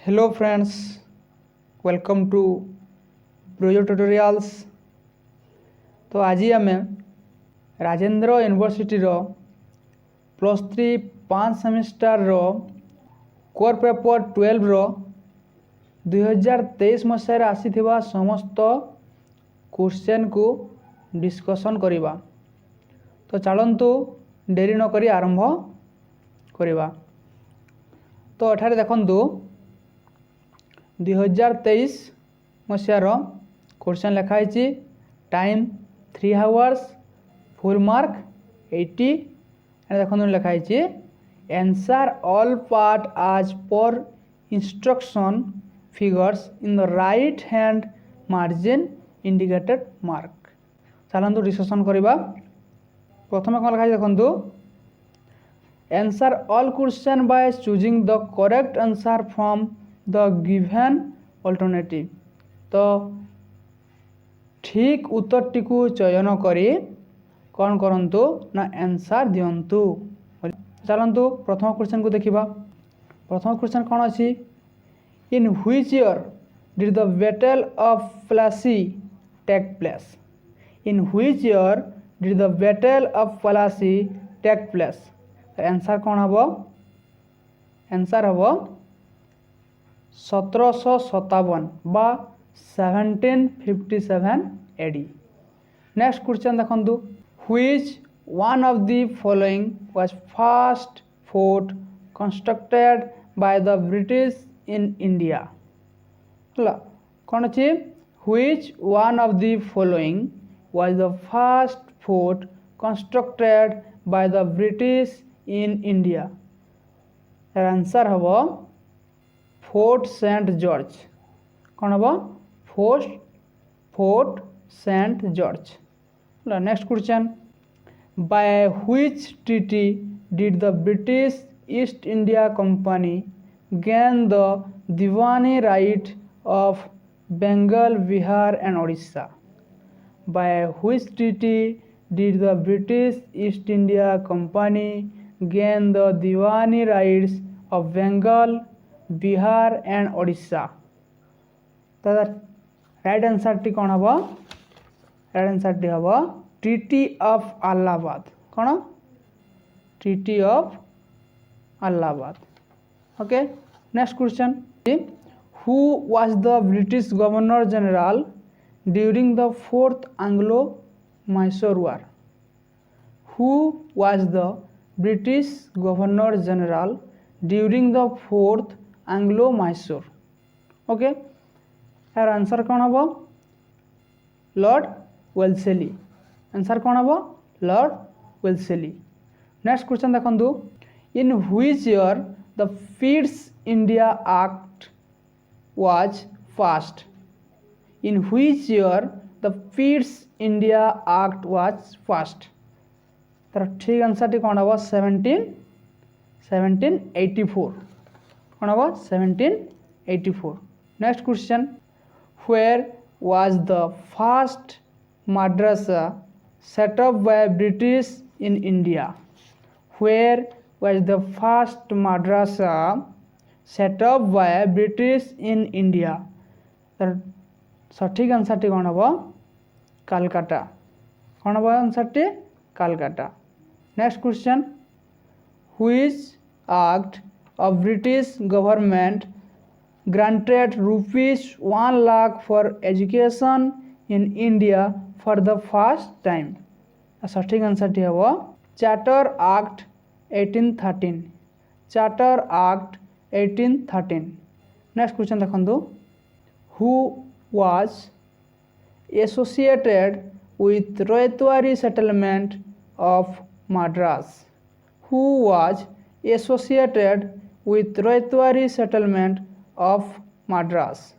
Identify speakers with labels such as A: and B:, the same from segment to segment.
A: Hello friends, welcome to Braja tutorials. तो आज आम Rajendra university +3 5 semester core paper 12 2023 मसीह आसी समस्त क्वेश्चन को डिस्कशन करिबा। तो चलतु डेरी नक आरंभ करिबा। तो एठारे देखंतु 2023 मसीहार क्वेश्चन लिखाई। Time 3 hours, full mark 80। देखो लिखाई आंसर ऑल पार्ट आज पर instruction figures in the right hand margin indicated mark. चलतु डिस्कशन करवा। प्रथम कौन लिखाई देखो answer all question by choosing the correct answer from the given alternative. तो ठीक उत्तर को चयन करी कौन करंतु ना आंसर दियंतु। चलतु प्रथम क्वेश्चन को देखिबा। प्रथम क्वेश्चन कौन अच्छी in which year did the battle of Plassey take place. In which year did the battle of Plassey take place. Answer कौन हम? आंसर हम 1757 बा 1757 AD। नेक्स्ट क्वेश्चन देखंतु which one of the following was first fort constructed by the British in India. कौन अच्छी which one of the following was the first fort constructed by the British in India. Answer हम fort saint George. कौन हम? Fort saint George. Next question by which treaty did the British East India company gain the Diwani right of Bengal, Bihar and Odisha. By which treaty did the British East India company gain the Diwani rights of Bengal, Bihar and Odisha. तो right answer टी कौन हम? Right answer टी हम treaty of Allahabad. कौन? Treaty of Allahabad. Okay. Next question who was the British governor general during the 4th Anglo Mysore war. Who was the British governor general during the 4th Anglo Mysore. Okay. यार answer कौन हम? Lord वेल्लेस्ली। Answer कौन हम? Lord वेल्लेस्ली। Next question देखंतु इन which year the feeds India act was passed. In which year the feeds India act was passed. तर ठीक answer टी कौन हम? 1784। कौन हम? 1784। Next question where was the first madrasa set up by British in India? Where was the first madrasa set up by British in India? तर सठिक answer टी कौन हम? कलकत्ता। कौन हम answer T? Calcutta. Next question which act of British government granted rupees 1 lakh for education in India for the first time? सठिक answer टी हम charter act 1813। Charter act 1813। Next question देखंतु who was associated with ryotwari settlement of Madras. Who was associated with ryotwari settlement of Madras.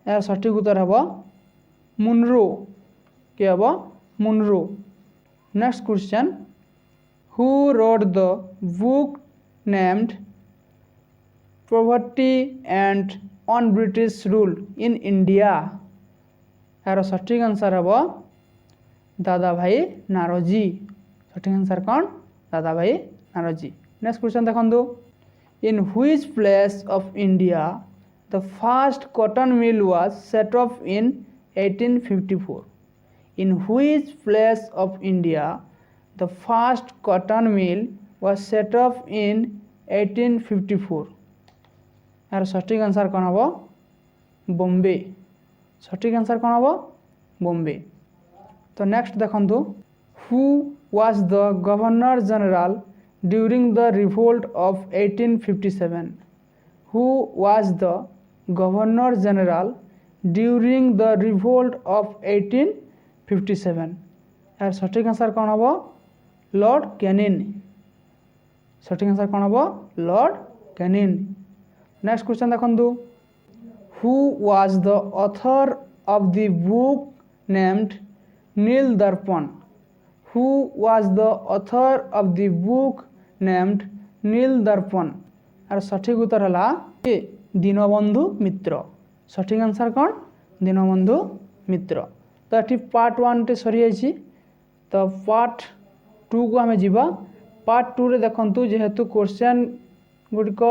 A: यार सठिक उत्तर हम Munro. के हम? Munro. Next question who wrote the book named poverty and on British rule in India. यार सठिक answer हम दादा भाई नारोजी। सठिक आंसर कौन? दादा भाई नारोजी। नेक्स्ट क्वेश्चन देखो In which place of India the first cotton mill was set up in 1854? In which place of India the first cotton mill was set up in 1854? यार सठिक आंसर कौन हम बॉम्बे सठिक आंसर कौन हम बॉम्बे। तो नेक्स्ट देखंतु who was the governor general during the revolt of 1857? Who was the governor general during the revolt of 1857? यार सठिक आंसर कौन हम लॉर्ड कैनिंग। सठिक आंसर कौन हम लॉर्ड कैनिंग। नेक्स्ट क्वेश्चन देखंतु who was the author of the book named Nil Darpan? Who was the author of the book named Nil Darpan? और सठिक उत्तर है दीनबंधु मित्र। सठिक आंसर कौन दीनबंधु मित्र। तो ये पार्ट 1 टे सरी जाइए। तो पार्ट 2 को आम जा। पार्ट 2 रे देखंतु जेहेतु क्वेश्चन गुड़िक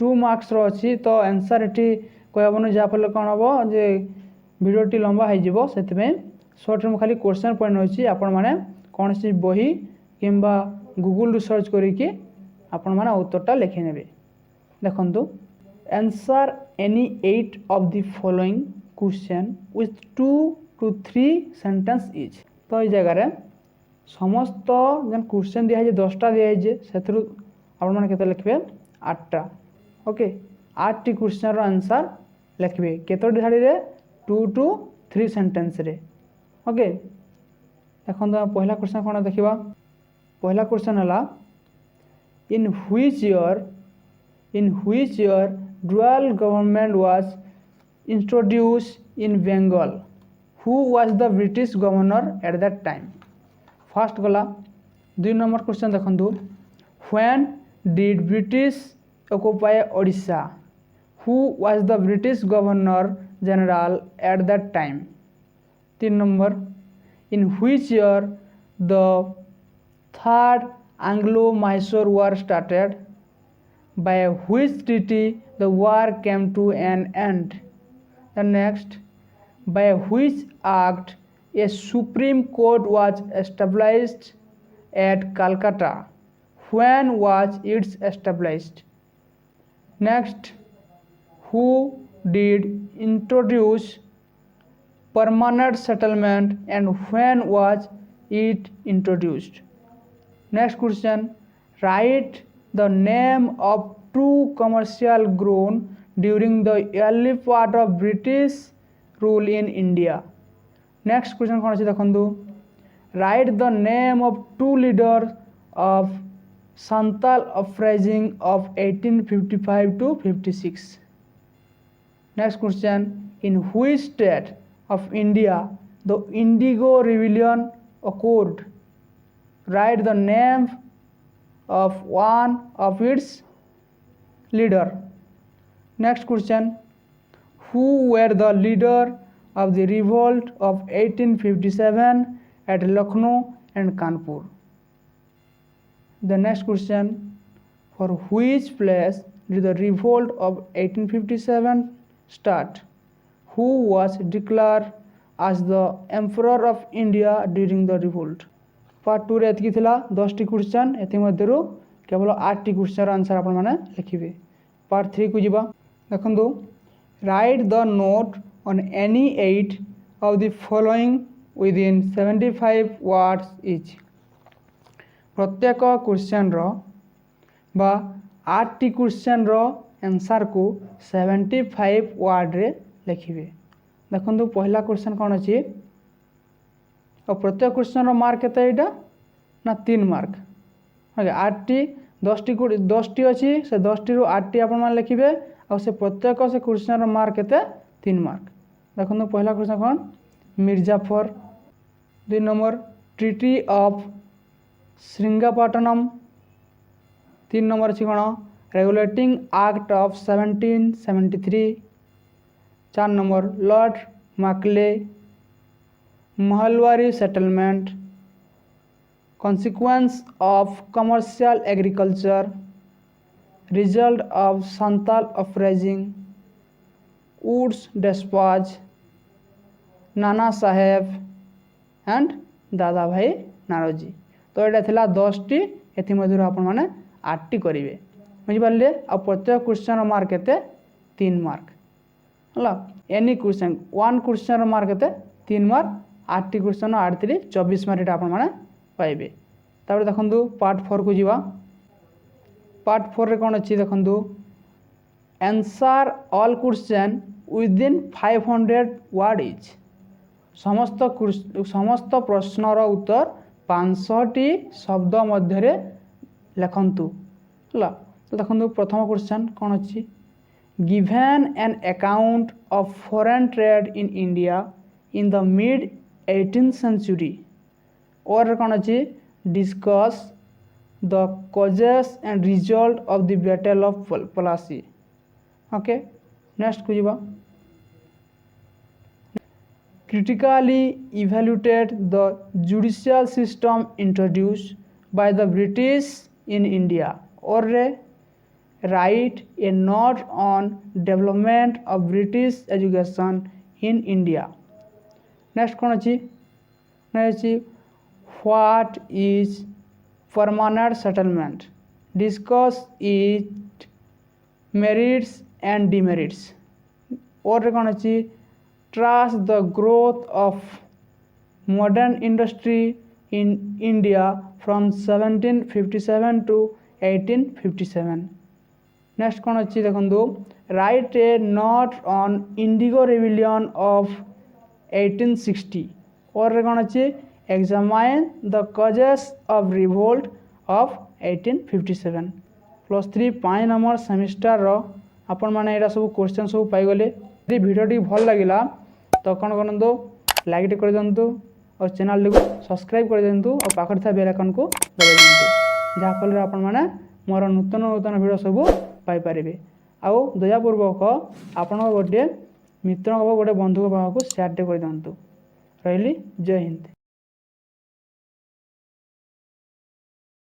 A: 2 मार्क्स अच्छी तो आंसर ये कहबन जहाँफल कौन हम जे भिडियोटी लंबा हो सर्ट में खाली क्वेश्चन पॉइंट अच्छी आपण मैंने कौन सी बही कि गूगल सर्च करके आपण मैंने उत्तरटा लिखी ने। देखंतु answer any 8 of the following question with 2 to 3 sentence is. तो ये जगह समस्त जेन क्वेश्चन दिखाई 10टा दिखाई से आपण मैंने केते लिखबे 8टा। ओके 8टी क्वेश्चन आंसर लिखबे केतोटी धाड़ी रे 2 to 3 सेंटेंस रे। ओके देखो पहला क्वेश्चन कौन देखा। पहला क्वेश्चन है in which year dual government was introduce in Bengal? Who was the British governor at that time? First गला। 2 नंबर क्वेश्चन देखंतु when did British occupy Odisha? Who was the British governor general at that time? 3 number in which year the third Anglo Mysore war started? By which treaty the war came to an end? The next by which act a supreme court was established at Calcutta? When was it established? Next, who did introduce permanent settlement and when was it introduced? Next question, write the name of 2 commercial grown during the early part of British rule in India. Next question कौन अच्छी देखंतु write the name of 2 leaders of Santal uprising of 1855 to 56. Next question, in which state of India the Indigo Rebellion occurred? Write the name of one of its leader. Next question, who were the leader of the revolt of 1857 at Lucknow and Kanpur? The next question, for which place did the revolt of 1857 start? Who was declared as the emperor of India during the revolt? Part 2 रे एतकी थिला 10टी question एथि मध्यरु केवल 8टी question answer आपण माने लिखिबे। Part 3 को जिबा। देखंतु write the note on any 8 of the following within 75 words each. प्रत्येक क्वेश्चन रो बा 8टी क्वेश्चन रो आंसर को 75 वर्ड रे लिखिबे। देखंतु पहला क्वेश्चन कौन अछि और प्रत्येक क्वेश्चन रो मार्क केते एटा ना 3 मार्क। ओके 8टी 10टी अछि से 10टी रो 8टी आपण मान लिखिबे और से प्रत्येक से क्वेश्चन मार्क केते 3 मार्क। देखो पहला क्वेश्चन कौन Mir Jafar. 2 number treaty of Srirangapatnam. 3 number अच्छी कौन regulating act of 1773। 4 number Lord Macaulay. Mahalwari settlement. Consequence of commercial agriculture. result of Santal uprising, Woods dispatch, Nana Saheb and दादा भाई नारोजी। तो यहाँ थिला 10टी एमध्य आपण मैंने 8टी करेंगे बुझिपारे। आ प्रत्येक क्वेश्चन मार्क के 3 मार्क है। एनी क्वेश्चन 1 क्वेश्चन मार्क के 3 मार्क 8टी क्वेश्चन 8 3 24 मार्क आपण मैंने पाइबे। तापर देखंतु पार्ट 4 को जीवा। पार्ट 4 रे कौन अच्छी देखंतु answer all question within 500 word etch. समस्त प्रश्नर उत्तर 500टी शब्द मध्य लिखंतु है। तो देखंतु प्रथम क्वेश्चन कौन अच्छी given an account of foreign trade in India in the mid 18th century। और कौन अच्छी discuss the causes and result of the battle of Plassey. Okay next को जीवा। critically evaluate the judicial system introduced by the British in India। और write a note on development of British education in India। Next कौन अच्छी what is permanent settlement, discuss its merits and demerits। और कौन अच्छी trace the growth of modern industry in India from 1757 to 1857। Next कौन अच्छी देखो right A note on Indigo rebellion of 1860। और कौन अच्छी examine the causes of revolt of 1857। +3 5 number semester आपण मैंने यहाँ सब क्वेश्चन सब पाइगले। यदि भिडियोटी भल लगिला तो कौन करूँ लाइक कर दिंतु और चैनल को सब्सक्राइब कर दिंतु और पाखर था बेल आइकन को दबाई दिंतु जहाँफल आपण मैंने मोर नूतन नूतन भिडियो सब पाइपर। आउ दयापूर्वक आपण गोटे मित्र गोटे बंधु पाखक सेयारटे कर दिंतु। रही जय हिंद।